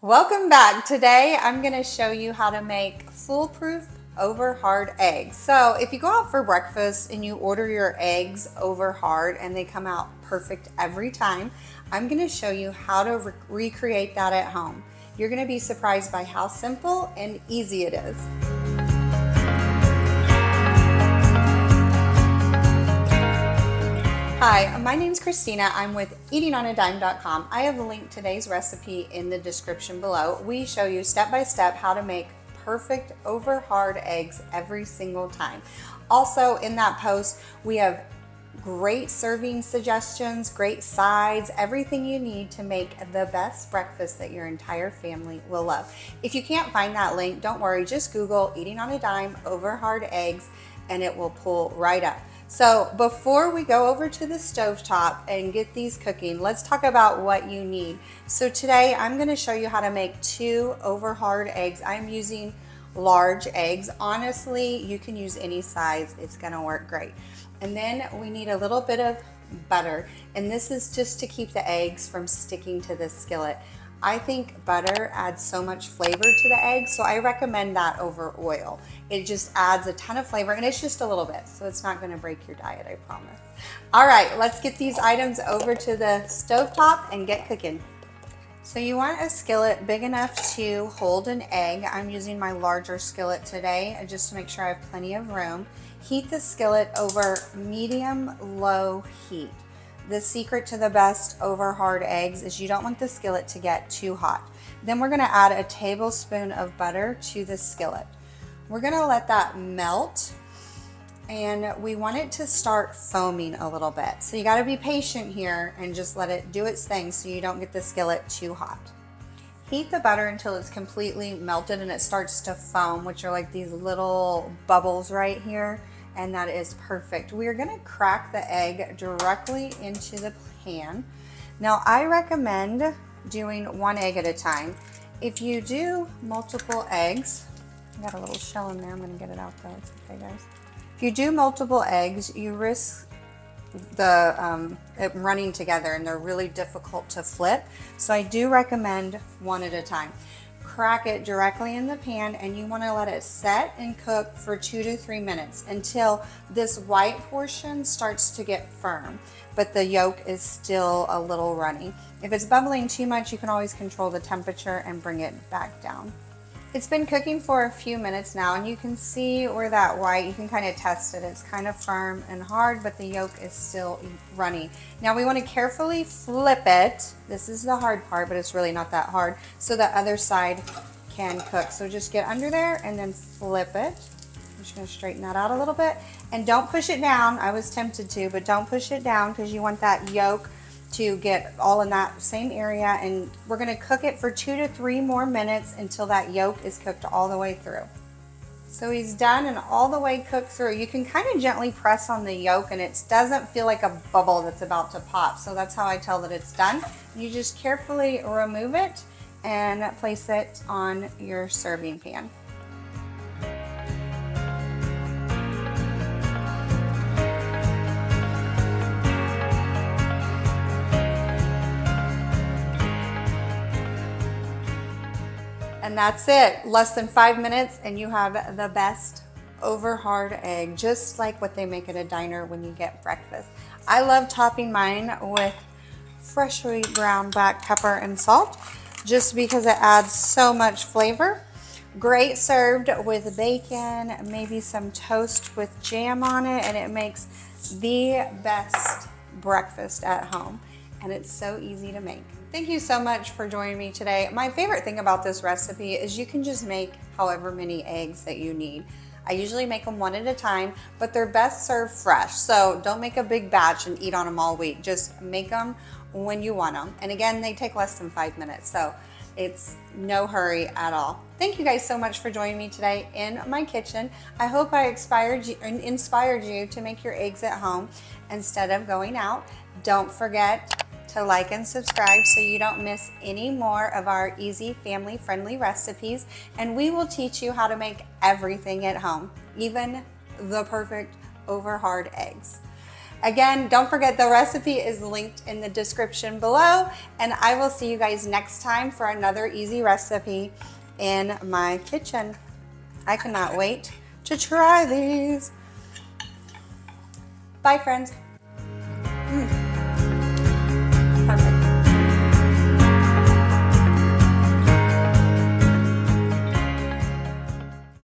Welcome back. Today I'm going to show you how to make foolproof over hard eggs. So if you go out for breakfast and you order your eggs over hard and they come out perfect every time, I'm going to show you how to recreate that at home. You're going to be surprised by how simple and easy it is. Hi, my name's Christina. I'm with eatingonadime.com. I have linked today's recipe in the description below. We show you step by step how to make perfect over hard eggs every single time. Also in that post, we have great serving suggestions, great sides, everything you need to make the best breakfast that your entire family will love. If you can't find that link, don't worry, just Google Eating on a Dime over hard eggs and it will pull right up. So before we go over to the stovetop and get these cooking, let's talk about what you need. So today I'm going to show you how to make 2 over hard eggs. I'm using large eggs. Honestly, you can use any size. It's going to work great. And then we need a little bit of butter. And this is just to keep the eggs from sticking to the skillet. I think butter adds so much flavor to the eggs, so I recommend that over oil. It just adds a ton of flavor, and it's just a little bit, so it's not going to break your diet, I promise. All right, let's get these items over to the stovetop and get cooking. So you want a skillet big enough to hold an egg. I'm using my larger skillet today just to make sure I have plenty of room. Heat the skillet over medium-low heat. The secret to the best over hard eggs is you don't want the skillet to get too hot. Then we're going to add a tablespoon of butter to the skillet. We're going to let that melt, and we want it to start foaming a little bit. So you got to be patient here and just let it do its thing so you don't get the skillet too hot. Heat the butter until it's completely melted and it starts to foam, which are like these little bubbles right here. And that is perfect. We are going to crack the egg directly into the pan. Now I recommend doing 1 egg at a time. If you do multiple eggs, I got a little shell in there, I'm going to get it out though, it's okay guys. If you do multiple eggs, you risk it running together and they're really difficult to flip. So I do recommend 1 at a time. Crack it directly in the pan, and you want to let it set and cook for 2 to 3 minutes until this white portion starts to get firm, but the yolk is still a little runny. If it's bubbling too much, you can always control the temperature and bring it back down. It's been cooking for a few minutes now, and you can see where that white, you can kind of test it. It's kind of firm and hard, but the yolk is still runny. Now we want to carefully flip it. This is the hard part, but it's really not that hard, so the other side can cook. So just get under there and then flip it. I'm just going to straighten that out a little bit. And don't push it down. I was tempted to, but don't push it down because you want that yolk to get all in that same area, and we're going to cook it for 2 to 3 more minutes until that yolk is cooked all the way through. So he's done and all the way cooked through. You can kind of gently press on the yolk and it doesn't feel like a bubble that's about to pop. So that's how I tell that it's done. You just carefully remove it and place it on your serving pan. And that's it. Less than 5 minutes and you have the best over hard egg, just like what they make at a diner when you get breakfast. I love topping mine with freshly ground black pepper and salt just because it adds so much flavor. Great served with bacon, maybe some toast with jam on it, and it makes the best breakfast at home. And it's so easy to make. Thank you so much for joining me today. My favorite thing about this recipe is you can just make however many eggs that you need. I usually make them 1 at a time, but they're best served fresh. So don't make a big batch and eat on them all week. Just make them when you want them. And again, they take less than 5 minutes. So it's no hurry at all. Thank you guys so much for joining me today in my kitchen. I hope I inspired you to make your eggs at home instead of going out. Don't forget to like and subscribe so you don't miss any more of our easy family-friendly recipes, and we will teach you how to make everything at home, even the perfect over hard eggs. Again, don't forget the recipe is linked in the description below, and I will see you guys next time for another easy recipe in my kitchen. I cannot wait to try these. Bye, friends.